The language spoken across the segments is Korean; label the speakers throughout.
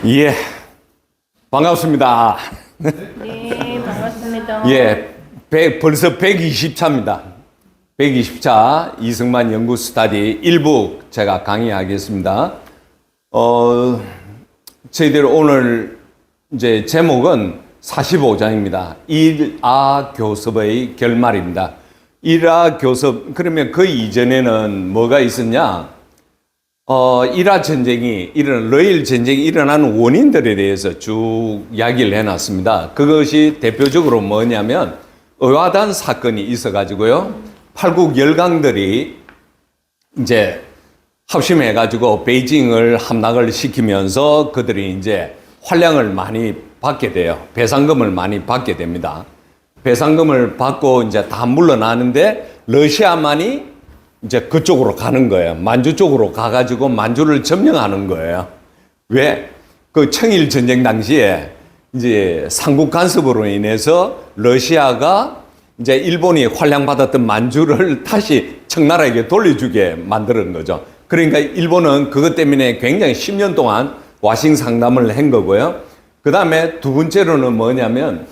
Speaker 1: 예, 반갑습니다.
Speaker 2: 네, 반갑습니다.
Speaker 1: 예, 벌써 120차입니다. 120차 이승만 연구 스터디 1부 제가 강의하겠습니다. 저희들 오늘 이제 제목은 45장입니다. 일화 교섭의 결말입니다. 일화 교섭, 그러면 그 이전에는 뭐가 있었냐? 일화 전쟁이 러일 전쟁이 일어나는 원인들에 대해서 쭉 이야기를 해놨습니다. 그것이 대표적으로 뭐냐면 의화단 사건이 있어가지고요. 팔국 열강들이 이제 합심해가지고 베이징을 함락을 시키면서 그들이 이제 활량을 많이 받게 돼요. 배상금을 많이 받게 됩니다. 배상금을 받고 이제 다 물러나는데 러시아만이 이제 그쪽으로 가는 거예요. 만주 쪽으로 가가지고 만주를 점령하는 거예요. 왜? 그 청일 전쟁 당시에 이제 삼국 간섭으로 인해서 러시아가 이제 일본이 활량받았던 만주를 다시 청나라에게 돌려주게 만드는 거죠. 그러니까 일본은 그것 때문에 굉장히 10년 동안 와싱 상담을 한 거고요. 그 다음에 두 번째로는 뭐냐면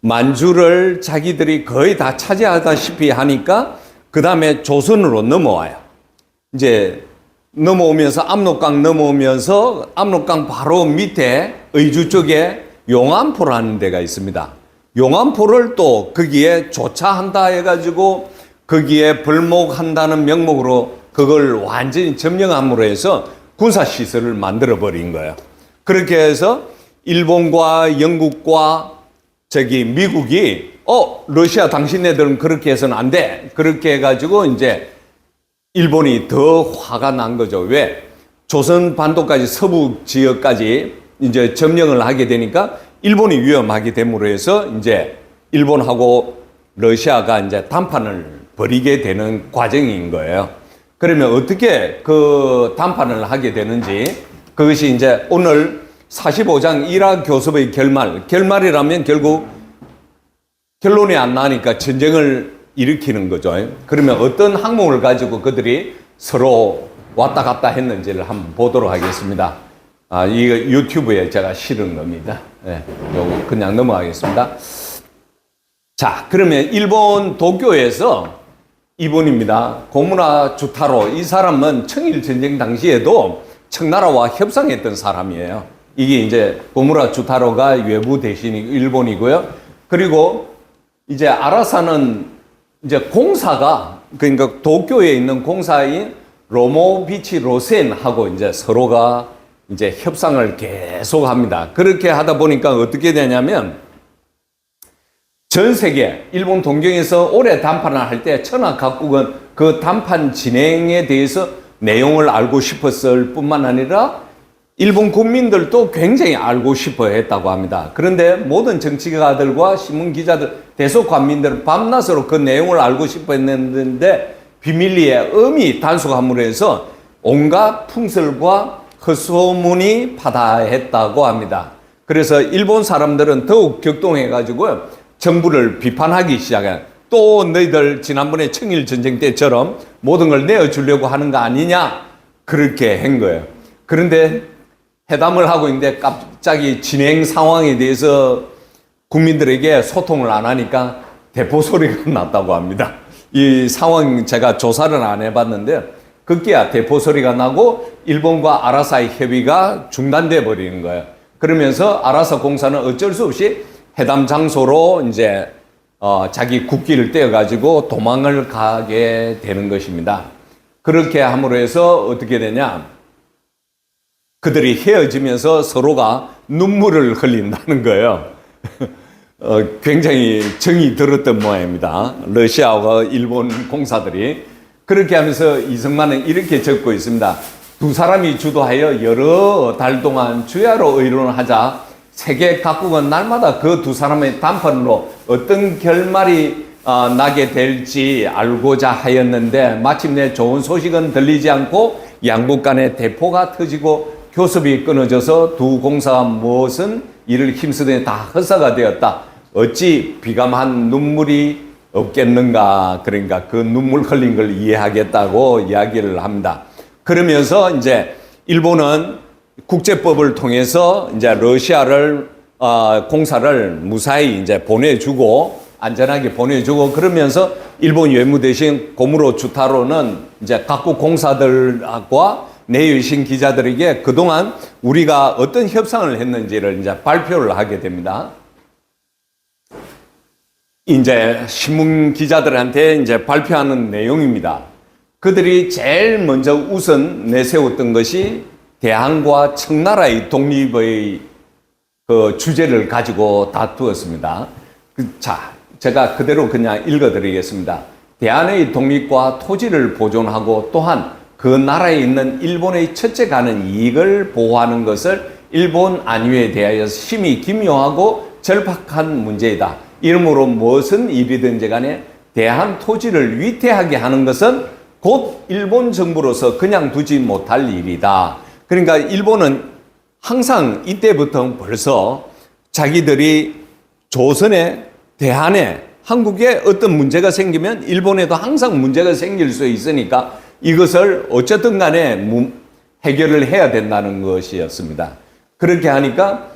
Speaker 1: 만주를 자기들이 거의 다 차지하다시피 하니까 그 다음에 조선으로 넘어와요. 이제 넘어오면서 압록강 넘어오면서 압록강 바로 밑에 의주 쪽에 용안포라는 데가 있습니다. 용안포를 또 거기에 조차한다 해가지고 거기에 벌목한다는 명목으로 그걸 완전히 점령함으로 해서 군사시설을 만들어 버린 거예요. 그렇게 해서 일본과 영국과 미국이 러시아 당신네들은 그렇게 해서는 안 돼. 그렇게 해가지고 이제 일본이 더 화가 난 거죠. 왜? 조선 반도까지 서부 지역까지 이제 점령을 하게 되니까 일본이 위험하게 됨으로 해서 이제 일본하고 러시아가 이제 담판을 벌이게 되는 과정인 거예요. 그러면 어떻게 그 담판을 하게 되는지 그것이 이제 오늘 45장 일화 교섭의 결말이라면 결국 결론이 안 나니까 전쟁을 일으키는 거죠. 그러면 어떤 항목을 가지고 그들이 서로 왔다 갔다 했는지를 한번 보도록 하겠습니다. 이거 유튜브에 제가 실은 겁니다. 네, 요거 그냥 넘어가겠습니다. 자, 그러면 일본 도쿄에서 이분입니다. 고무라 주타로. 이 사람은 청일 전쟁 당시에도 청나라와 협상했던 사람이에요. 이게 이제 고무라 주타로가 외부 대신이 일본이고요. 그리고 이제 아라사는 이제 공사가 그러니까 도쿄에 있는 공사인 로모비치 로센하고 이제 서로가 이제 협상을 계속 합니다. 그렇게 하다 보니까 어떻게 되냐면 전 세계 일본 동경에서 올해 담판을 할 때 천하 각국은 그 담판 진행에 대해서 내용을 알고 싶었을 뿐만 아니라 일본 국민들도 굉장히 알고 싶어 했다고 합니다. 그런데 모든 정치가들과 신문기자들, 대속 관민들은 밤낮으로 그 내용을 알고 싶어 했는데 비밀리에 엄히 단속함으로 해서 온갖 풍설과 헛소문이 파다했다고 합니다. 그래서 일본 사람들은 더욱 격동해가지고 정부를 비판하기 시작해요. 또 너희들 지난번에 청일전쟁 때처럼 모든 걸 내어주려고 하는 거 아니냐? 그렇게 한 거예요. 그런데 회담을 하고 있는데 갑자기 진행 상황에 대해서 국민들에게 소통을 안 하니까 대포 소리가 났다고 합니다. 이 상황 제가 조사를 안 해봤는데 급기야 대포 소리가 나고 일본과 아라사의 협의가 중단돼 버리는 거예요. 그러면서 아라사 공사는 어쩔 수 없이 회담 장소로 이제 자기 국기를 떼어가지고 도망을 가게 되는 것입니다. 그렇게 함으로 해서 어떻게 되냐? 그들이 헤어지면서 서로가 눈물을 흘린다는 거예요. 굉장히 정이 들었던 모양입니다. 러시아와 일본 공사들이. 그렇게 하면서 이승만은 이렇게 적고 있습니다. 두 사람이 주도하여 여러 달 동안 주야로 의논하자 세계 각국은 날마다 그 두 사람의 담판으로 어떤 결말이 나게 될지 알고자 하였는데 마침내 좋은 소식은 들리지 않고 양국 간에 대포가 터지고 교섭이 끊어져서 두 공사가 무엇은 이를 힘쓰더니 다 헛사가 되었다. 어찌 비감한 눈물이 없겠는가. 그러니까 그 눈물 흘린 걸 이해하겠다고 이야기를 합니다. 그러면서 이제 일본은 국제법을 통해서 이제 러시아를 공사를 무사히 이제 보내주고 안전하게 보내주고 그러면서 일본 외무대신 고무로 주타로는 이제 각국 공사들과 내유신 기자들에게 그동안 우리가 어떤 협상을 했는지를 이제 발표를 하게 됩니다. 이제 신문 기자들한테 이제 발표하는 내용입니다. 그들이 제일 먼저 우선 내세웠던 것이 대한과 청나라의 독립의 그 주제를 가지고 다투었습니다. 자, 제가 그대로 그냥 읽어드리겠습니다. 대한의 독립과 토지를 보존하고 또한 그 나라에 있는 일본의 첫째 가는 이익을 보호하는 것을 일본 안위에 대하여 심히 기묘하고 절박한 문제이다. 이러므로 무슨 일이든지 간에 대한 토지를 위태하게 하는 것은 곧 일본 정부로서 그냥 두지 못할 일이다. 그러니까 일본은 항상 이때부터 벌써 자기들이 조선에 대한에 한국에 어떤 문제가 생기면 일본에도 항상 문제가 생길 수 있으니까 이것을 어쨌든 간에 해결을 해야 된다는 것이었습니다. 그렇게 하니까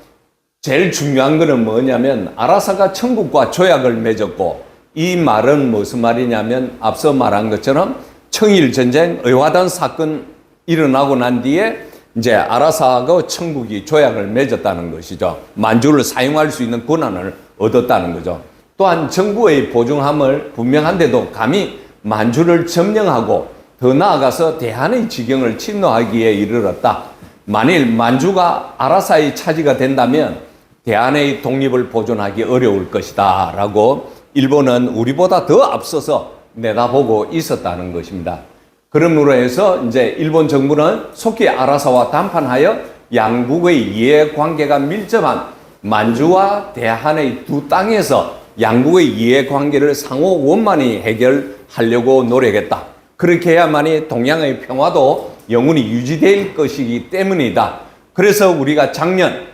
Speaker 1: 제일 중요한 것은 뭐냐면 아라사가 청국과 조약을 맺었고 이 말은 무슨 말이냐면 앞서 말한 것처럼 청일전쟁 의화단 사건 일어나고 난 뒤에 이제 아라사하고 청국이 조약을 맺었다는 것이죠. 만주를 사용할 수 있는 권한을 얻었다는 거죠. 또한 정부의 보증함을 분명한데도 감히 만주를 점령하고 더 나아가서 대한의 지경을 침노하기에 이르렀다. 만일 만주가 아라사의 차지가 된다면 대한의 독립을 보존하기 어려울 것이다 라고 일본은 우리보다 더 앞서서 내다보고 있었다는 것입니다. 그러므로 해서 이제 일본 정부는 속히 아라사와 담판하여 양국의 이해관계가 밀접한 만주와 대한의 두 땅에서 양국의 이해관계를 상호 원만히 해결하려고 노력했다. 그렇게 해야만이 동양의 평화도 영원히 유지될 것이기 때문이다. 그래서 우리가 작년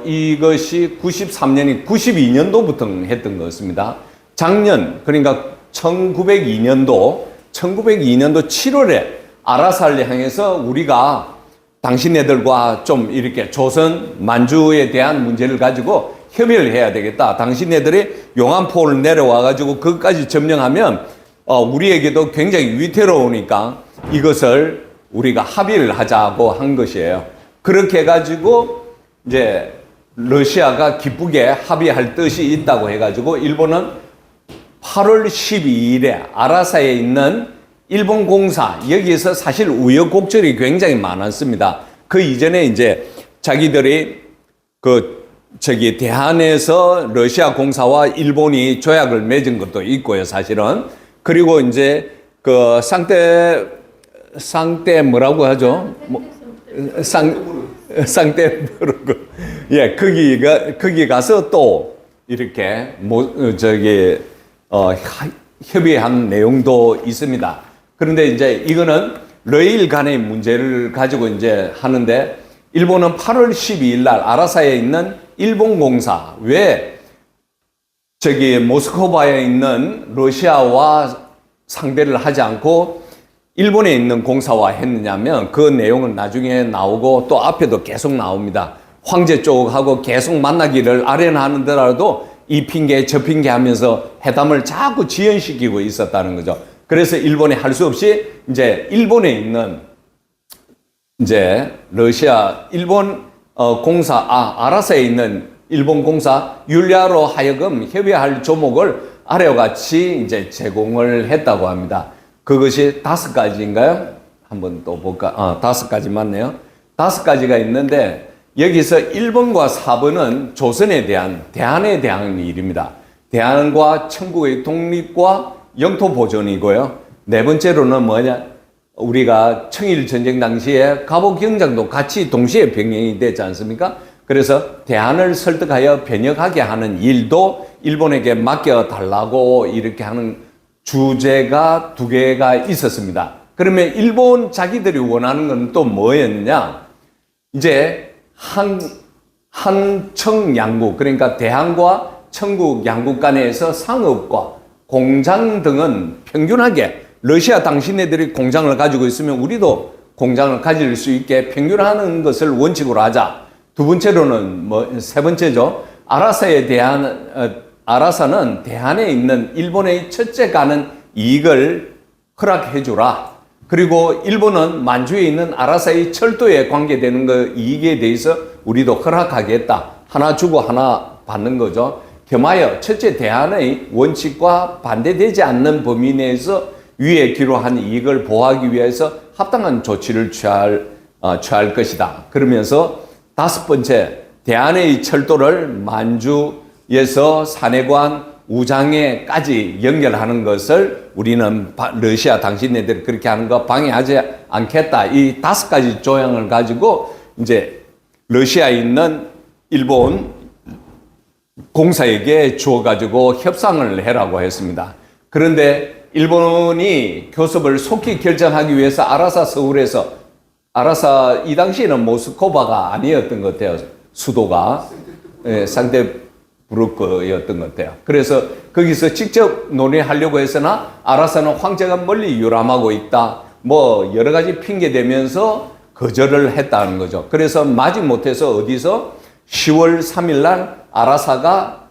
Speaker 1: 이것이 93년이 92년도부터 했던 것입니다. 작년 그러니까 1902년도 7월에 아라사를 향해서 우리가 당신네들과 좀 이렇게 조선 만주에 대한 문제를 가지고 협의를 해야 되겠다. 당신네들이 용안포를 내려와 가지고 그것까지 점령하면 우리에게도 굉장히 위태로우니까 이것을 우리가 합의를 하자고 한 것이에요. 그렇게 해가지고 이제 러시아가 기쁘게 합의할 뜻이 있다고 해가지고 일본은 8월 12일에 아라사에 있는 일본 공사 여기에서 사실 우여곡절이 굉장히 많았습니다. 그 이전에 이제 자기들이 대한에서 러시아 공사와 일본이 조약을 맺은 것도 있고요, 사실은. 그리고 이제 그 쌍떼 뭐라고 하죠? 쌍떼부르고 예, 거기 가서 또 이렇게 협의한 내용도 있습니다. 그런데 이제 이거는 러일 간의 문제를 가지고 이제 하는데 일본은 8월 12일 날 아라사에 있는 일본 공사 왜 모스크바에 있는 러시아와 상대를 하지 않고 일본에 있는 공사와 했느냐면 그 내용은 나중에 나오고 또 앞에도 계속 나옵니다. 황제 쪽하고 계속 만나기를 아련하는데라도 이 핑계 저 핑계 하면서 회담을 자꾸 지연시키고 있었다는 거죠. 그래서 일본이 할 수 없이 이제 일본에 있는 이제 일본 공사 아라사에 있는 일본 공사 율리아로 하여금 협의할 조목을 아래와 같이 이제 제공을 했다고 합니다. 그것이 5가지인가요? 한번 또 볼까? 5가지 맞네요. 5가지가 있는데 여기서 1번과 4번은 조선에 대한 대한에 대한 일입니다. 대한과 청국의 독립과 영토 보존이고요. 4번째로는 뭐냐? 우리가 청일전쟁 당시에 갑오경장도 같이 동시에 병행이 됐지 않습니까? 그래서 대한을 설득하여 변혁하게 하는 일도 일본에게 맡겨달라고 이렇게 하는 주제가 2개가 있었습니다. 그러면 일본 자기들이 원하는 건 또 뭐였냐? 이제 한청 양국, 그러니까 대한과 청국 양국 간에서 상업과 공장 등은 평균하게 러시아 당신네들이 공장을 가지고 있으면 우리도 공장을 가질 수 있게 평균화하는 것을 원칙으로 하자. 두 번째로는 세 번째죠. 아라사는 대한에 있는 일본의 첫째 가는 이익을 허락해 주라. 그리고 일본은 만주에 있는 아라사의 철도에 관계되는 그 이익에 대해서 우리도 허락하겠다. 하나 주고 하나 받는 거죠. 겸하여 첫째 대한의 원칙과 반대되지 않는 범위 내에서 위에 기로한 이익을 보호하기 위해서 합당한 조치를 취할 것이다. 그러면서 다섯 번째, 대한의 철도를 만주에서 산해관 우장에까지 연결하는 것을 우리는 러시아 당신네들이 그렇게 하는 거 방해하지 않겠다. 이 다섯 가지 조항을 가지고 이제 러시아에 있는 일본 공사에게 주어가지고 협상을 해라고 했습니다. 그런데 일본이 교섭을 속히 결정하기 위해서 아라사 이 당시에는 모스크바가 아니었던 것 같아요. 수도가 상대부르크였던 것 같아요. 그래서 거기서 직접 논의하려고 했으나 아라사는 황제가 멀리 유람하고 있다. 뭐 여러 가지 핑계 대면서 거절을 했다는 거죠. 그래서 마지못해서 어디서 10월 3일 날 아라사가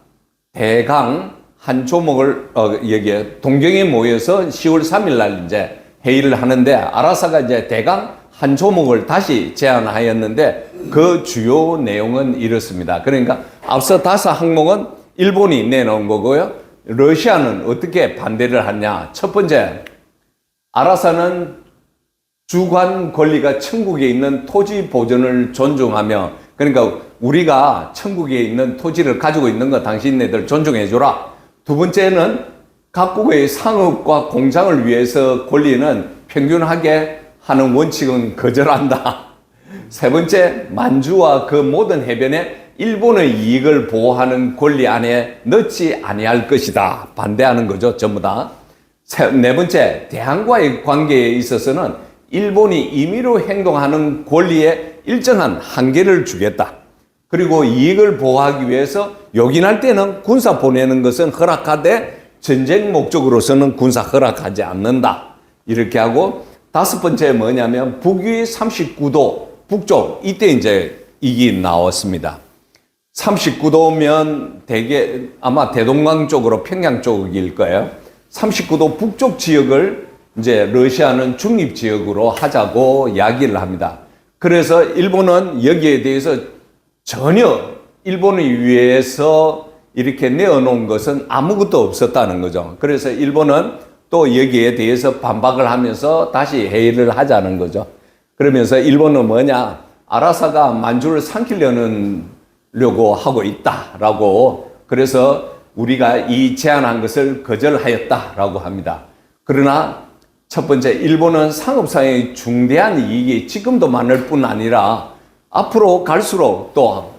Speaker 1: 대강 한 조목을 여기에 동경에 모여서 10월 3일 날 이제 회의를 하는데 아라사가 이제 대강 한 조목을 다시 제안하였는데 그 주요 내용은 이렇습니다. 그러니까 앞서 다섯 항목은 일본이 내놓은 거고요. 러시아는 어떻게 반대를 하냐. 첫 번째, 아라사는 주관 권리가 천국에 있는 토지 보존을 존중하며, 그러니까 우리가 천국에 있는 토지를 가지고 있는 거 당신네들 존중해 주라. 두 번째는 각국의 상업과 공장을 위해서 권리는 평균하게 하는 원칙은 거절한다. 세 번째, 만주와 그 모든 해변에 일본의 이익을 보호하는 권리 안에 넣지 아니할 것이다. 반대하는 거죠, 전부 다. 네 번째, 대한과의 관계에 있어서는 일본이 임의로 행동하는 권리에 일정한 한계를 주겠다. 그리고 이익을 보호하기 위해서 요긴할 때는 군사 보내는 것은 허락하되 전쟁 목적으로서는 군사 허락하지 않는다. 이렇게 하고 다섯 번째 뭐냐면 북위 39도 북쪽, 이때 이제 이게 나왔습니다. 39도면 대개 아마 대동강 쪽으로 평양 쪽일 거예요. 39도 북쪽 지역을 이제 러시아는 중립지역으로 하자고 이야기를 합니다. 그래서 일본은 여기에 대해서 전혀 일본을 위해서 이렇게 내어놓은 것은 아무것도 없었다는 거죠. 그래서 일본은 또 여기에 대해서 반박을 하면서 다시 회의를 하자는 거죠. 그러면서 일본은 뭐냐, 아라사가 만주를 삼키려고 하고 있다라고, 그래서 우리가 이 제안한 것을 거절하였다라고 합니다. 그러나 첫 번째, 일본은 상업상의 중대한 이익이 지금도 많을 뿐 아니라 앞으로 갈수록 또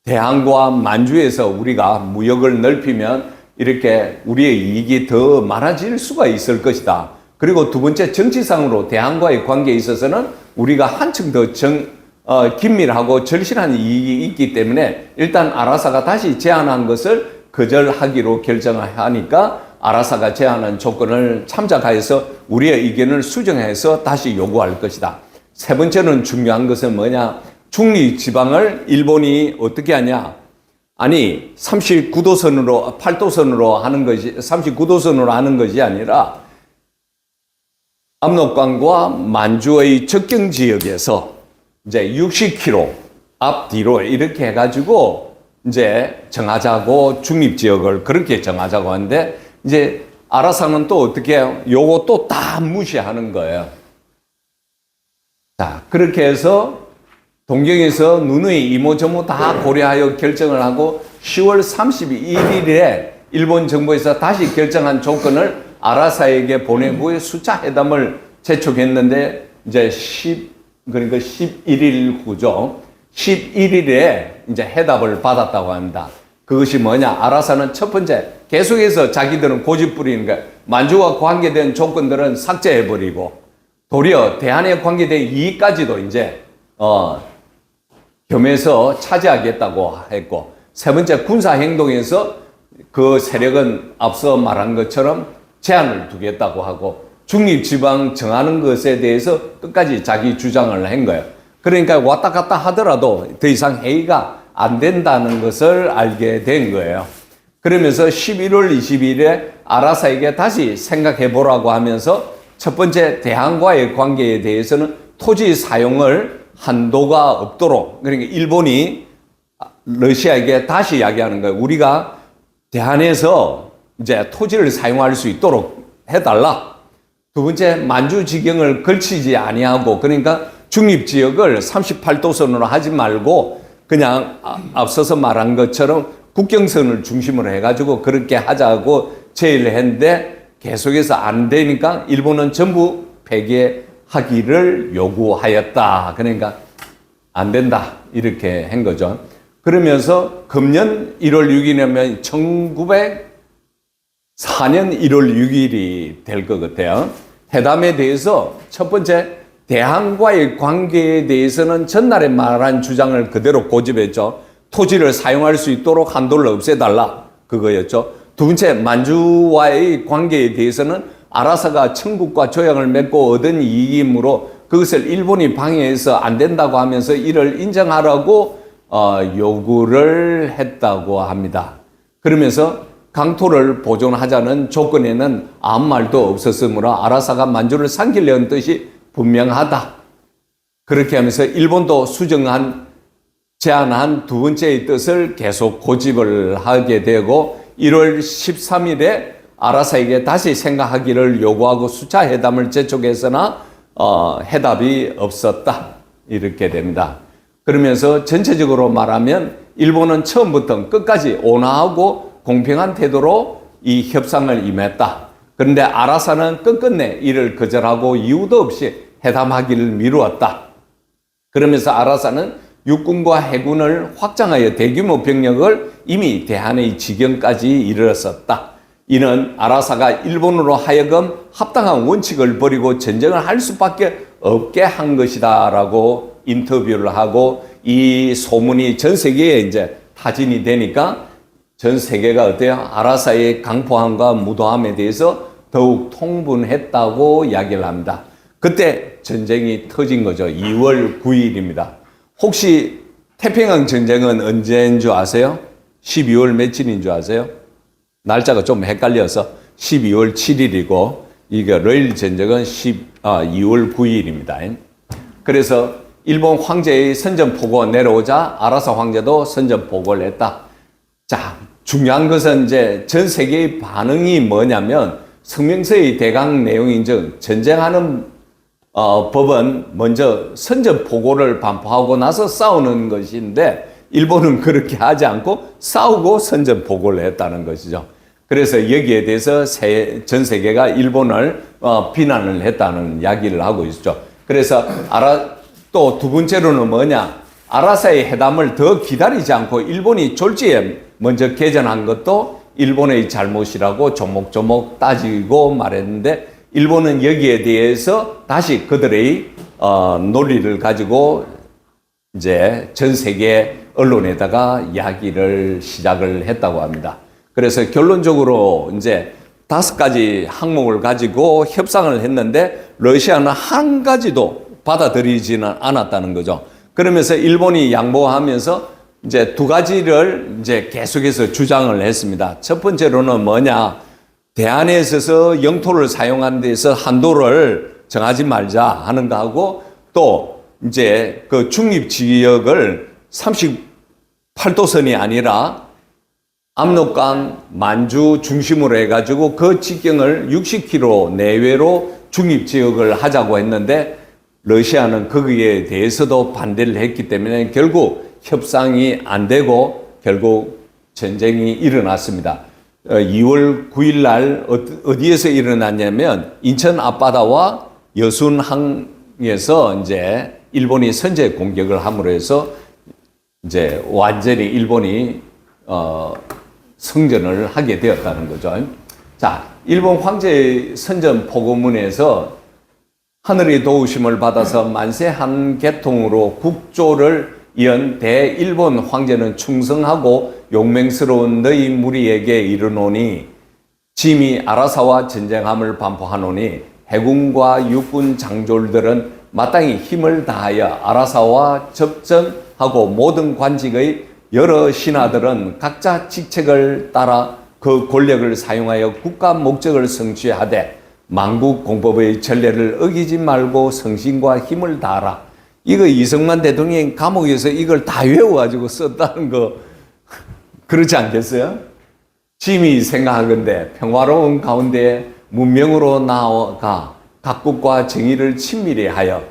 Speaker 1: 대한과 만주에서 우리가 무역을 넓히면 이렇게 우리의 이익이 더 많아질 수가 있을 것이다. 그리고 두 번째, 정치상으로 대한과의 관계에 있어서는 우리가 한층 더 긴밀하고 절실한 이익이 있기 때문에 일단 아라사가 다시 제안한 것을 거절하기로 결정하니까 아라사가 제안한 조건을 참작하여서 우리의 의견을 수정해서 다시 요구할 것이다. 세 번째는 중요한 것은 뭐냐? 중립지방을 일본이 어떻게 하냐? 아니 39도선으로 8도선으로 하는 것이 39도선으로 하는 것이 아니라 압록강과 만주의 접경 지역에서 이제 60km 앞뒤로 이렇게 해가지고 이제 정하자고, 중립지역을 그렇게 정하자고 하는데 이제 아라사는 또 어떻게 해요? 요거 또 다 무시하는 거예요. 자, 그렇게 해서 동경에서 누누이 이모저모 다 고려하여 결정을 하고 10월 31일에 일본 정부에서 다시 결정한 조건을 아라사에게 보내고 숫자 회담을 재촉했는데 이제 그러니까 11일 후죠. 11일에 이제 해답을 받았다고 합니다. 그것이 뭐냐? 아라사는 첫 번째, 계속해서 자기들은 고집 부리는 거야. 만주와 관계된 조건들은 삭제해버리고 도리어 대한에 관계된 이익까지도 이제 겸해서 차지하겠다고 했고, 세 번째, 군사 행동에서 그 세력은 앞서 말한 것처럼 제한을 두겠다고 하고, 중립지방 정하는 것에 대해서 끝까지 자기 주장을 한 거예요. 그러니까 왔다 갔다 하더라도 더 이상 회의가 안 된다는 것을 알게 된 거예요. 그러면서 11월 20일에 아라사에게 다시 생각해 보라고 하면서 첫 번째 대한과의 관계에 대해서는 토지 사용을 한도가 없도록, 그러니까 일본이 러시아에게 다시 이야기하는 거예요. 우리가 대한에서 이제 토지를 사용할 수 있도록 해달라. 두 번째, 만주 지경을 걸치지 아니하고, 그러니까 중립지역을 38도선으로 하지 말고 그냥 앞서서 말한 것처럼 국경선을 중심으로 해가지고 그렇게 하자고 제의를 했는데 계속해서 안 되니까 일본은 전부 폐기하기를 요구하였다. 그러니까 안 된다. 이렇게 한 거죠. 그러면서 금년 1월 6일이면 1904년 1월 6일이 될 것 같아요. 회담에 대해서 첫 번째, 대한과의 관계에 대해서는 전날에 말한 주장을 그대로 고집했죠. 토지를 사용할 수 있도록 한도를 없애달라. 그거였죠. 두 번째, 만주와의 관계에 대해서는 아라사가 청국과 조약을 맺고 얻은 이익이므로 그것을 일본이 방해해서 안 된다고 하면서 이를 인정하라고 요구를 했다고 합니다. 그러면서 강토를 보존하자는 조건에는 아무 말도 없었으므로 아라사가 만주를 삼키려는 뜻이 분명하다. 그렇게 하면서 일본도 제안한 두 번째의 뜻을 계속 고집을 하게 되고 1월 13일에 아라사에게 다시 생각하기를 요구하고 수차 회담을 재촉했으나 해답이 없었다. 이렇게 됩니다. 그러면서 전체적으로 말하면 일본은 처음부터 끝까지 온화하고 공평한 태도로 이 협상을 임했다. 그런데 아라사는 끝끝내 이를 거절하고 이유도 없이 회담하기를 미루었다. 그러면서 아라사는 육군과 해군을 확장하여 대규모 병력을 이미 대한의 지경까지 이르렀었다. 이는 아라사가 일본으로 하여금 합당한 원칙을 버리고 전쟁을 할 수밖에 없게 한 것이다 라고 인터뷰를 하고 이 소문이 전 세계에 이제 타진이 되니까 전 세계가 어때요? 아라사의 강포함과 무도함에 대해서 더욱 통분했다고 이야기를 합니다. 그때 전쟁이 터진 거죠. 2월 9일입니다. 혹시 태평양 전쟁은 언제인 줄 아세요? 12월 며칠인 줄 아세요? 날짜가 좀 헷갈려서 12월 7일이고 이게 러일 전쟁은 2월 9일입니다. 그래서 일본 황제의 선전포고 내려오자 아라사 황제도 선전포고를 했다. 자, 중요한 것은 이제 전 세계의 반응이 뭐냐면 성명서의 대강 내용인 즉 전쟁하는 법은 먼저 선전포고를 반포하고 나서 싸우는 것인데 일본은 그렇게 하지 않고 싸우고 선전포고를 했다는 것이죠. 그래서 여기에 대해서 전 세계가 일본을 비난을 했다는 이야기를 하고 있죠. 그래서 또 두 번째로는 뭐냐? 아라사의 회담을 더 기다리지 않고 일본이 졸지에 먼저 개전한 것도 일본의 잘못이라고 조목조목 따지고 말했는데 일본은 여기에 대해서 다시 그들의 논리를 가지고 이제 전 세계 언론에다가 이야기를 시작을 했다고 합니다. 그래서 결론적으로 이제 5가지 항목을 가지고 협상을 했는데 러시아는 한 가지도 받아들이지는 않았다는 거죠. 그러면서 일본이 양보하면서 이제 2가지를 이제 계속해서 주장을 했습니다. 첫 번째로는 뭐냐? 대한에 있어서 영토를 사용하는 데서 한도를 정하지 말자 하는 거하고 또 이제 그 중립 지역을 38도선이 아니라 압록강 만주 중심으로 해가지고 그 직경을 60km 내외로 중립 지역을 하자고 했는데 러시아는 거기에 대해서도 반대를 했기 때문에 결국 협상이 안 되고 결국 전쟁이 일어났습니다. 2월 9일 날 어디에서 일어났냐면 인천 앞바다와 여순항에서 이제 일본이 선제 공격을 함으로 해서 이제 완전히 일본이 승전을 하게 되었다는 거죠. 자, 일본 황제의 선전 포고문에서 하늘의 도우심을 받아서 만세 한계통으로 국조를 이은 대일본 황제는 충성하고 용맹스러운 너희 무리에게 이르노니 짐이 아라사와 전쟁함을 반포하노니 해군과 육군 장졸들은 마땅히 힘을 다하여 아라사와 접전하고 모든 관직의 여러 신하들은 각자 직책을 따라 그 권력을 사용하여 국가 목적을 성취하되 만국 공법의 전례를 어기지 말고 성신과 힘을 다하라. 이거 이승만 대통령이 감옥에서 이걸 다 외워가지고 썼다는 거 그렇지 않겠어요? 짐이 생각하건대 평화로운 가운데 문명으로 나아가 각국과 정의를 친밀히 하여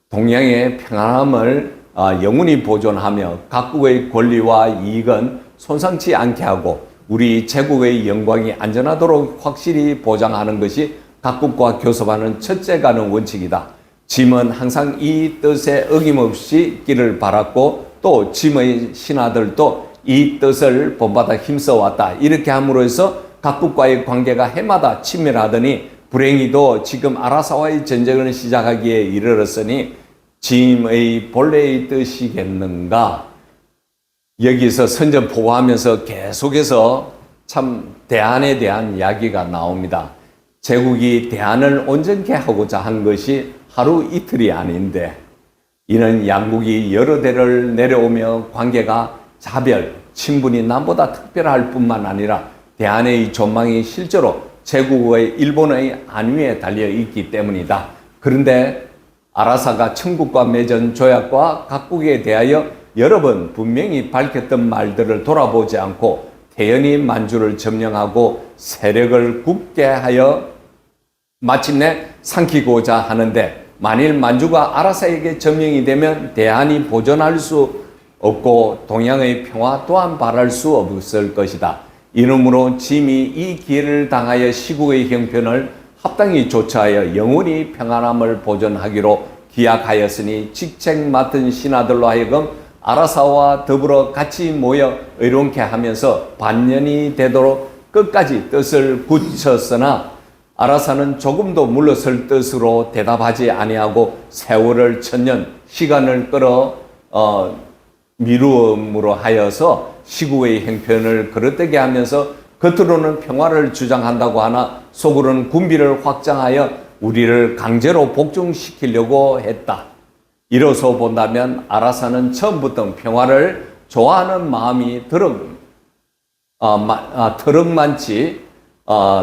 Speaker 1: 동양의 평안함을 영원히 보존하며 각국의 권리와 이익은 손상치 않게 하고 우리 제국의 영광이 안전하도록 확실히 보장하는 것이 각국과 교섭하는 첫째 가는 원칙이다. 짐은 항상 이 뜻에 어김없이 있기를 바랐고 또 짐의 신하들도 이 뜻을 본받아 힘써왔다. 이렇게 함으로써 각국과의 관계가 해마다 친밀하더니 불행히도 지금 아라사와의 전쟁을 시작하기에 이르렀으니 짐의 본래의 뜻이겠는가. 여기서 선전포고하면서 계속해서 참 대안에 대한 이야기가 나옵니다. 제국이 대안을 온전케 하고자 한 것이 하루 이틀이 아닌데 이는 양국이 여러 대를 내려오며 관계가 자별, 친분이 남보다 특별할 뿐만 아니라 대안의 전망이 실제로 제국의 일본의 안위에 달려 있기 때문이다. 그런데 아라사가 청국과 맺은 조약과 각국에 대하여 여러 번 분명히 밝혔던 말들을 돌아보지 않고 태연히 만주를 점령하고 세력을 굳게 하여 마침내 삼키고자 하는데 만일 만주가 아라사에게 점령이 되면 대안이 보존할 수 없고 동양의 평화 또한 바랄 수 없을 것이다. 이러므로 짐이 이 기회를 당하여 시국의 형편을 합당히 조처하여 영원히 평안함을 보존하기로 기약하였으니 직책 맡은 신하들로 하여금 아라사와 더불어 같이 모여 의논케 하면서 반년이 되도록 끝까지 뜻을 굳혔으나 아라사는 조금도 물러설 뜻으로 대답하지 아니하고 세월을 천년 시간을 끌어 미루음으로 하여서 시국의 형편을 그릇되게 하면서 겉으로는 평화를 주장한다고 하나 속으로는 군비를 확장하여 우리를 강제로 복종시키려고 했다. 이로서 본다면 아라사는 처음부터 평화를 좋아하는 마음이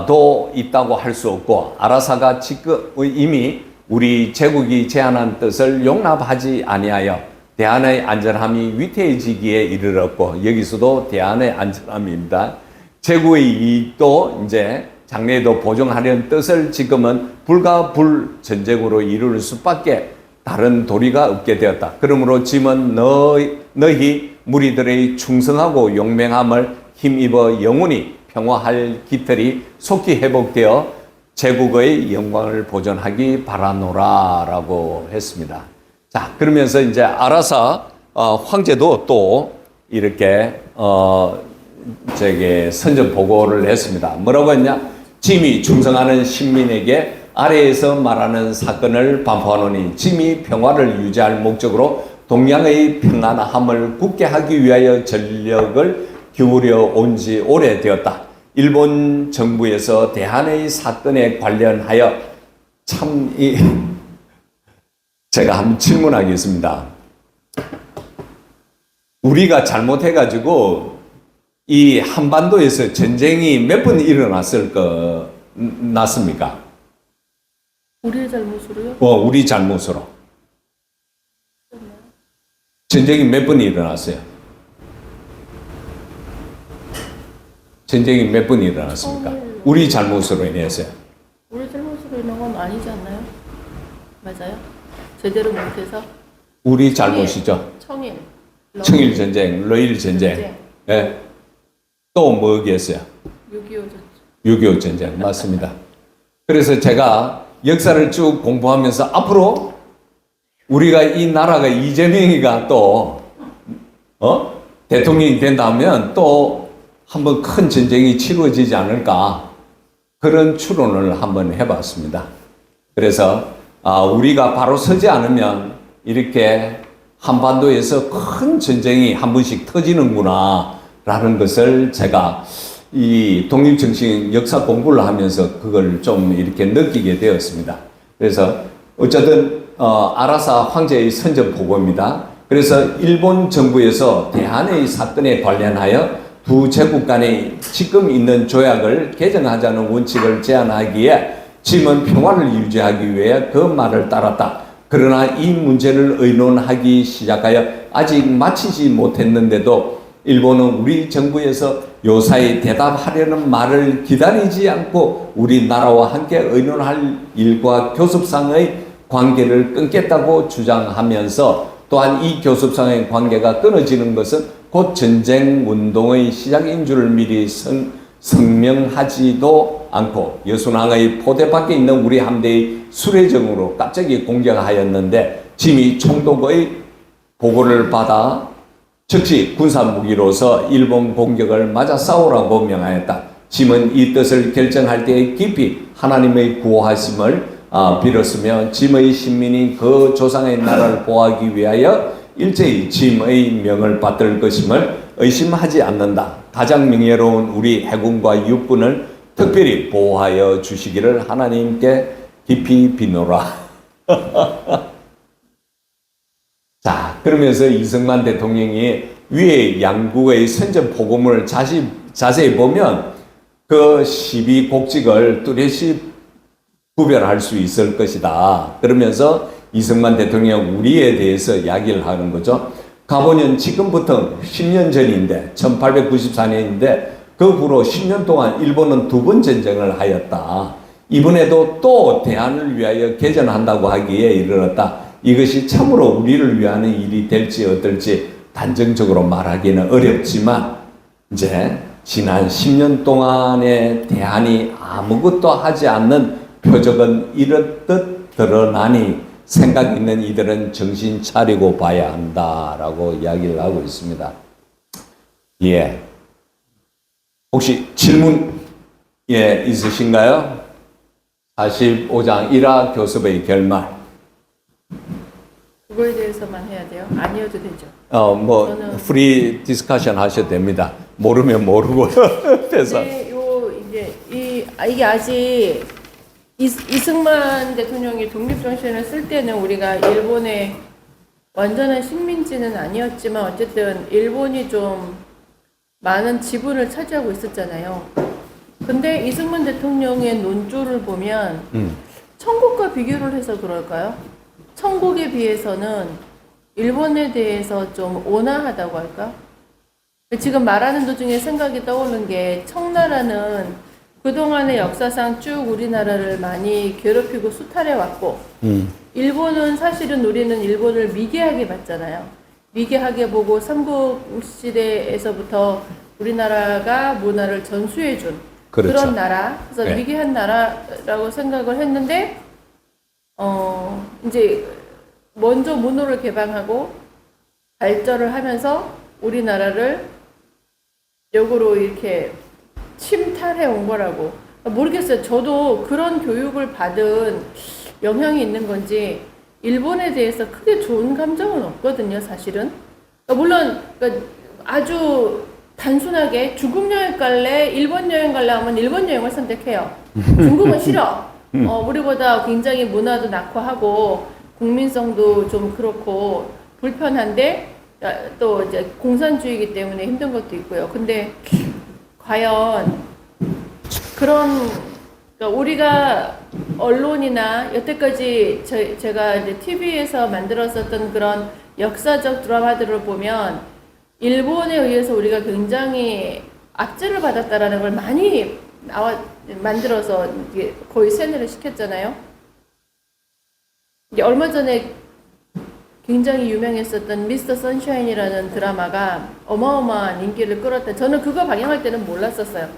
Speaker 1: 도 있다고 할 수 없고 아라사가 지금 이미 우리 제국이 제안한 뜻을 용납하지 아니하여 대안의 안전함이 위태해지기에 이르렀고 여기서도 대안의 안전함입니다. 제국의 이익도 이제 장래에도 보존하려는 뜻을 지금은 불가불 전쟁으로 이룰 수밖에 다른 도리가 없게 되었다. 그러므로 짐은 너희 무리들의 충성하고 용맹함을 힘입어 영원히 평화할 깃털이 속히 회복되어 제국의 영광을 보존하기 바라노라 라고 했습니다. 자, 그러면서 이제 아라사 황제도 또 이렇게 선전 보고를 했습니다. 뭐라고 했냐? 짐이 충성하는 신민에게 아래에서 말하는 사건을 반포하노니 짐이 평화를 유지할 목적으로 동양의 평안함을 굳게 하기 위하여 전력을 기울여 온 지 오래되었다. 일본 정부에서 대한의 사건에 관련하여 제가 한번 질문하겠습니다. 우리가 잘못해가지고 이 한반도에서 전쟁이 몇 번 났습니까?
Speaker 2: 우리의 잘못으로요?
Speaker 1: 우리 잘못으로. 전쟁이 몇 번 일어났어요? 전쟁이 몇 번 일어났습니까? 우리 잘못으로 인해서요.
Speaker 2: 우리 잘못으로 인한 건 아니지 않나요? 맞아요? 제대로 못해서?
Speaker 1: 우리 잘못이죠. 청일 전쟁, 러일 전쟁. 예. 또 뭐겠어요? 6.25 전쟁. 맞습니다. 그래서 제가 역사를 쭉 공부하면서 앞으로 우리가 이 나라가 이재명이가 또 대통령이 된다면 또 한번 큰 전쟁이 치러지지 않을까 그런 추론을 한번 해봤습니다. 그래서 우리가 바로 서지 않으면 이렇게 한반도에서 큰 전쟁이 한 번씩 터지는구나 라는 것을 제가 이 독립정신 역사 공부를 하면서 그걸 좀 이렇게 느끼게 되었습니다. 그래서 어쨌든 아라사 황제의 선전포고입니다. 그래서 일본 정부에서 대한의 사건에 관련하여 두 제국 간의 지금 있는 조약을 개정하자는 원칙을 제안하기에 짐은 평화를 유지하기 위해 그 말을 따랐다. 그러나 이 문제를 의논하기 시작하여 아직 마치지 못했는데도 일본은 우리 정부에서 요사이 대답하려는 말을 기다리지 않고 우리나라와 함께 의논할 일과 교섭상의 관계를 끊겠다고 주장하면서 또한 이 교섭상의 관계가 끊어지는 것은 곧 전쟁 운동의 시작인 줄을 미리 성명하지도 않고 여순항의 포대 밖에 있는 우리 함대의 수레정으로 갑자기 공격하였는데 짐이 총독의 보고를 받아 즉시 군사무기로서 일본 공격을 맞아 싸우라고 명하였다. 짐은 이 뜻을 결정할 때 깊이 하나님의 구호하심을 빌었으며 짐의 신민이 그 조상의 나라를 보호하기 위하여 일제히 짐의 명을 받들 것임을 의심하지 않는다. 가장 명예로운 우리 해군과 육군을 특별히 보호하여 주시기를 하나님께 깊이 비노라. 자, 그러면서 이승만 대통령이 위에 양국의 선전포고문을 자세히 보면 그 12곡직을 뚜렷이 구별할 수 있을 것이다. 그러면서 이승만 대통령 우리에 대해서 이야기를 하는 거죠. 가보면 지금부터 10년 전인데 1894년인데 그 후로 10년 동안 일본은 2번 전쟁을 하였다. 이번에도 또 대한을 위하여 개전한다고 하기에 이르렀다. 이것이 참으로 우리를 위한 일이 될지 어떨지 단정적으로 말하기는 어렵지만 이제 지난 10년 동안의 대한이 아무것도 하지 않는 표적은 이렇듯 드러나니 생각 있는 이들은 정신 차리고 봐야 한다라고 이야기를 하고 있습니다. 예. 혹시 질문 있으신가요? 45장 1화 교섭의 결말.
Speaker 2: 그거에 대해서만 해야 돼요? 아니어도 되죠.
Speaker 1: 저는 프리 디스커션 하셔도 됩니다. 모르면 모르고 그래서
Speaker 2: 이게 아직 이승만 대통령이 독립정신을 쓸 때는 우리가 일본의 완전한 식민지는 아니었지만 어쨌든 일본이 좀 많은 지분을 차지하고 있었잖아요. 근데 이승만 대통령의 논조를 보면 천국과 비교를 해서 그럴까요? 천국에 비해서는 일본에 대해서 좀 온화하다고 할까? 지금 말하는 도중에 생각이 떠오르는 게 청나라는 그동안의 역사상 쭉 우리나라를 많이 괴롭히고 수탈해왔고 일본은 사실은 우리는 일본을 미개하게 봤잖아요. 미개하게 보고 삼국시대에서부터 우리나라가 문화를 전수해준
Speaker 1: 그렇죠.
Speaker 2: 그런 나라, 그래서
Speaker 1: 네.
Speaker 2: 미개한 나라라고 생각을 했는데 이제 먼저 문호를 개방하고 발전을 하면서 우리나라를 역으로 이렇게 침탈해 온 거라고. 모르겠어요. 저도 그런 교육을 받은 영향이 있는 건지 일본에 대해서 크게 좋은 감정은 없거든요, 사실은. 물론 아주 단순하게 중국 여행 갈래, 일본 여행 갈래 하면 일본 여행을 선택해요. 중국은 싫어. 우리보다 굉장히 문화도 낙후하고 국민성도 좀 그렇고 불편한데 또 이제 공산주의이기 때문에 힘든 것도 있고요. 근데 과연 그러니까 우리가 언론이나 여태까지 제가 이제 TV에서 만들었었던 그런 역사적 드라마들을 보면 일본에 의해서 우리가 굉장히 압제를 받았다라는 걸 많이 만들어서 거의 세뇌를 시켰잖아요. 이제 얼마 전에 굉장히 유명했었던 미스터 선샤인이라는 드라마가 어마어마한 인기를 끌었다. 저는 그거 방영할 때는 몰랐었어요.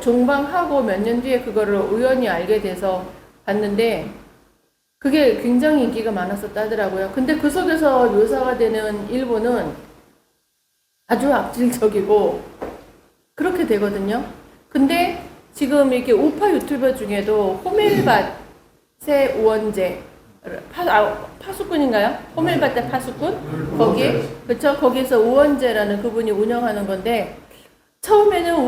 Speaker 2: 종방하고 몇 년 뒤에 그거를 우연히 알게 돼서 봤는데 그게 굉장히 인기가 많았었다더라고요. 근데 그 속에서 묘사가 되는 일본은 아주 악질적이고 그렇게 되거든요. 근데 지금 이렇게 우파 유튜버 중에도 호멜밭의 우원재 파수꾼인가요? 호밀밭대 파수꾼? 거기 그쵸? 거기서 우원재라는 그분이 운영하는 건데 처음에는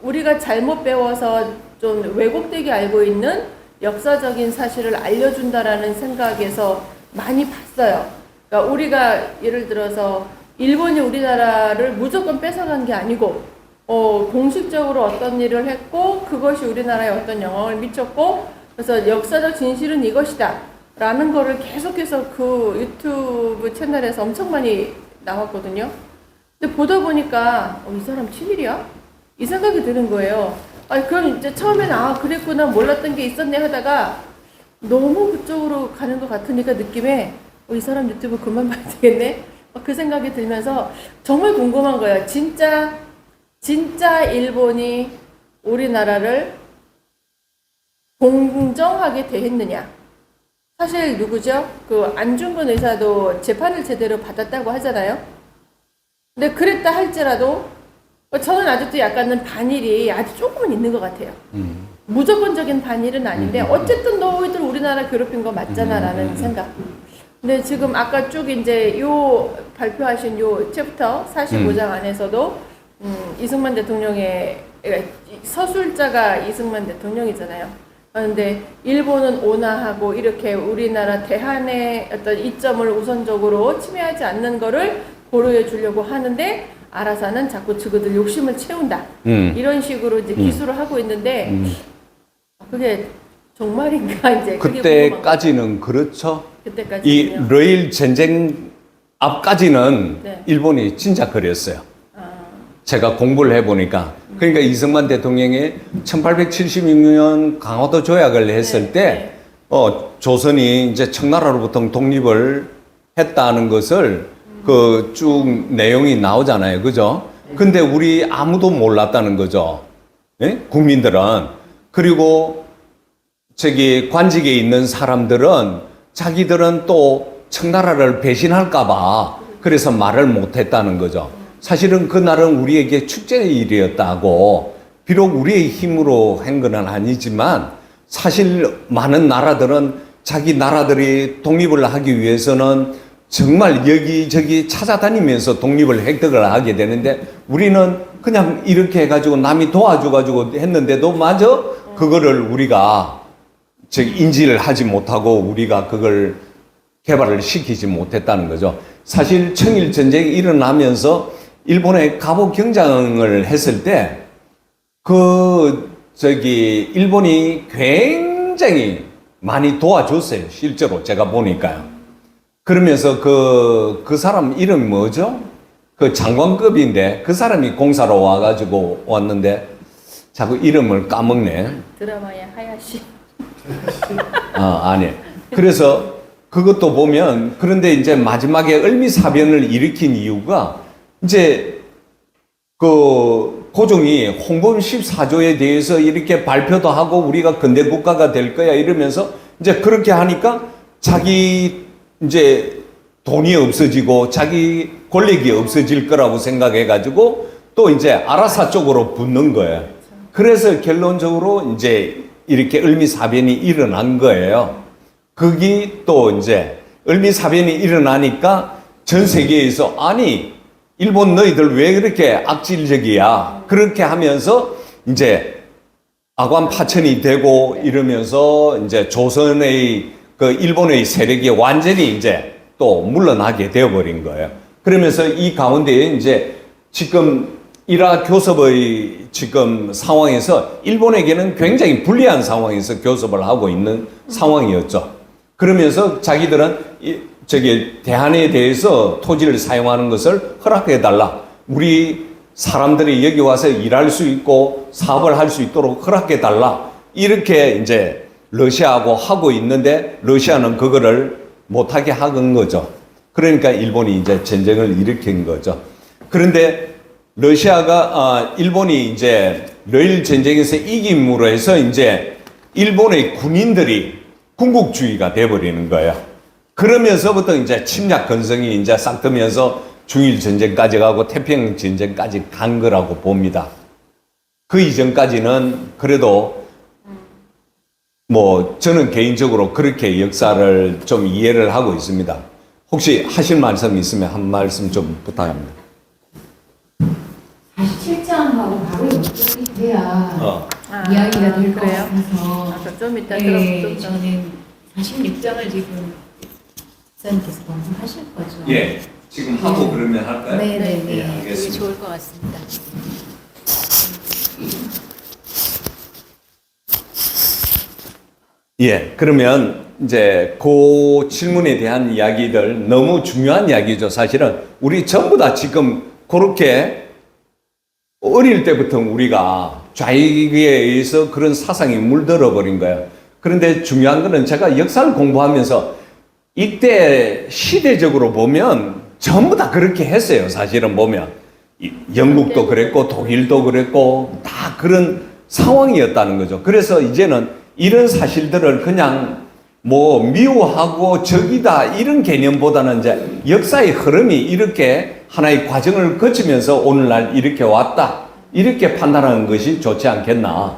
Speaker 2: 우리가 잘못 배워서 좀 왜곡되게 알고 있는 역사적인 사실을 알려준다라는 생각에서 많이 봤어요. 그러니까 우리가 예를 들어서 일본이 우리나라를 무조건 뺏어간 게 아니고 공식적으로 어떤 일을 했고 그것이 우리나라에 어떤 영향을 미쳤고 그래서 역사적 진실은 이것이다 라는 거를 계속해서 그 유튜브 채널에서 엄청 많이 나왔거든요. 근데 보다 보니까 이 사람 친일이야? 이 생각이 드는 거예요. 그럼 이제 처음에는 그랬구나 몰랐던 게 있었네 하다가 너무 그쪽으로 가는 것 같으니까 느낌에 이 사람 유튜브 그만 봐야 되겠네? 그 생각이 들면서 정말 궁금한 거예요. 진짜 일본이 우리나라를 공정하게 대했느냐? 사실 누구죠? 그 안중근 의사도 재판을 제대로 받았다고 하잖아요. 근데 그랬다 할지라도 저는 아직도 약간은 반일이 아주 조금은 있는 것 같아요. 무조건적인 반일은 아닌데 어쨌든 너희들 우리나라 괴롭힌 거 맞잖아라는 생각. 근데 지금 아까 쭉 이제 요 발표하신 요 챕터 45장 안에서도 이승만 대통령의 서술자가 이승만 대통령이잖아요. 그런데 일본은 온화하고 이렇게 우리나라 대한의 어떤 이점을 우선적으로 침해하지 않는 거를 고려해 주려고 하는데 알아서는 자꾸 그들 욕심을 채운다. 이런 식으로 이제 기술을 하고 있는데 그게 정말인가 이제
Speaker 1: 그때까지는 그렇죠.
Speaker 2: 그때까지
Speaker 1: 이 러일 전쟁 앞까지는
Speaker 2: 네.
Speaker 1: 일본이 진짜 그랬어요. 제가 공부를 해보니까 그러니까 이승만 대통령이 1876년 강화도 조약을 했을 때 조선이 이제 청나라로부터 독립을 했다는 것을 그 쭉 내용이 나오잖아요, 그죠? 근데 우리 아무도 몰랐다는 거죠, 예? 국민들은. 그리고 저기 관직에 있는 사람들은 자기들은 또 청나라를 배신할까봐 그래서 말을 못했다는 거죠. 사실은 그날은 우리에게 축제일이었다고, 비록 우리의 힘으로 한 건 아니지만 사실 많은 나라들은 자기 나라들이 독립을 하기 위해서는 정말 여기저기 찾아다니면서 독립을 획득을 하게 되는데 우리는 그냥 이렇게 해가지고 남이 도와줘가지고 했는데도 마저 그거를 우리가 인지를 하지 못하고 우리가 그걸 개발을 시키지 못했다는 거죠. 사실 청일전쟁이 일어나면서 일본에 갑오 경장을 했을 때 일본이 굉장히 많이 도와줬어요. 실제로 제가 보니까요. 그러면서 그 사람 이름이 뭐죠? 그 장관급인데 그 사람이 공사로 와가지고 왔는데 자꾸 이름을 까먹네.
Speaker 2: 드라마의 하야시.
Speaker 1: 아니. 그래서 그것도 보면 그런데 이제 마지막에 을미사변을 일으킨 이유가 이제 그 고종이 홍범 14조에 대해서 이렇게 발표도 하고 우리가 근대 국가가 될 거야 이러면서 이제 그렇게 하니까 자기 이제 돈이 없어지고 자기 권력이 없어질 거라고 생각해가지고 또 이제 아라사 쪽으로 붙는 거예요. 그래서 결론적으로 이제 이렇게 을미사변이 일어난 거예요. 거기 또 이제 을미사변이 일어나니까 전 세계에서 아니 일본 너희들 왜 그렇게 악질적이야? 그렇게 하면서 이제 아관 파천이 되고 이러면서 이제 조선의 그 일본의 세력이 완전히 이제 또 물러나게 되어버린 거예요. 그러면서 이 가운데에 이제 지금 일화 교섭의 지금 상황에서 일본에게는 굉장히 불리한 상황에서 교섭을 하고 있는 상황이었죠. 그러면서 자기들은 대한에 대해서 토지를 사용하는 것을 허락해달라. 우리 사람들이 여기 와서 일할 수 있고 사업을 할 수 있도록 허락해달라. 이렇게 이제 러시아하고 하고 있는데 러시아는 그거를 못하게 하는 거죠. 그러니까 일본이 이제 전쟁을 일으킨 거죠. 그런데 일본이 이제 러일 전쟁에서 이김으로 해서 이제 일본의 군인들이 군국주의가 돼버리는 거예요. 그러면서부터 이제 침략 건성이 이제 싹 트면서 중일 전쟁까지 가고 태평양 전쟁까지 간 거라고 봅니다. 그 이전까지는 그래도 뭐 저는 개인적으로 그렇게 역사를 좀 이해를 하고 있습니다. 혹시 하실 말씀 있으면 한 말씀 좀 부탁합니다.
Speaker 3: 47장하고 바로 연결이 돼야 이야기가 될 것
Speaker 2: 그래요?
Speaker 3: 같아서
Speaker 2: 아까 좀 이따
Speaker 3: 네,
Speaker 2: 좀
Speaker 3: 저는 46장을 지금 목사님께서 방송하실 거죠?
Speaker 1: 예, 지금 하고 그러면 할까요?
Speaker 3: 네네네.
Speaker 1: 예,
Speaker 3: 그게
Speaker 1: 알겠습니다.
Speaker 3: 좋을 것 같습니다.
Speaker 1: 예, 그러면 이제 그 질문에 대한 이야기들 너무 중요한 이야기죠. 사실은 우리 전부 다 지금 그렇게 어릴 때부터 우리가 좌익에 의해서 그런 사상이 물들어 버린 거예요. 그런데 중요한 거는 제가 역사를 공부하면서 이때 시대적으로 보면 전부 다 그렇게 했어요. 사실은 보면 영국도 그랬고 독일도 그랬고 다 그런 상황이었다는 거죠. 그래서 이제는 이런 사실들을 그냥 뭐 미워하고 적이다 이런 개념보다는 이제 역사의 흐름이 이렇게 하나의 과정을 거치면서 오늘날 이렇게 왔다 이렇게 판단하는 것이 좋지 않겠나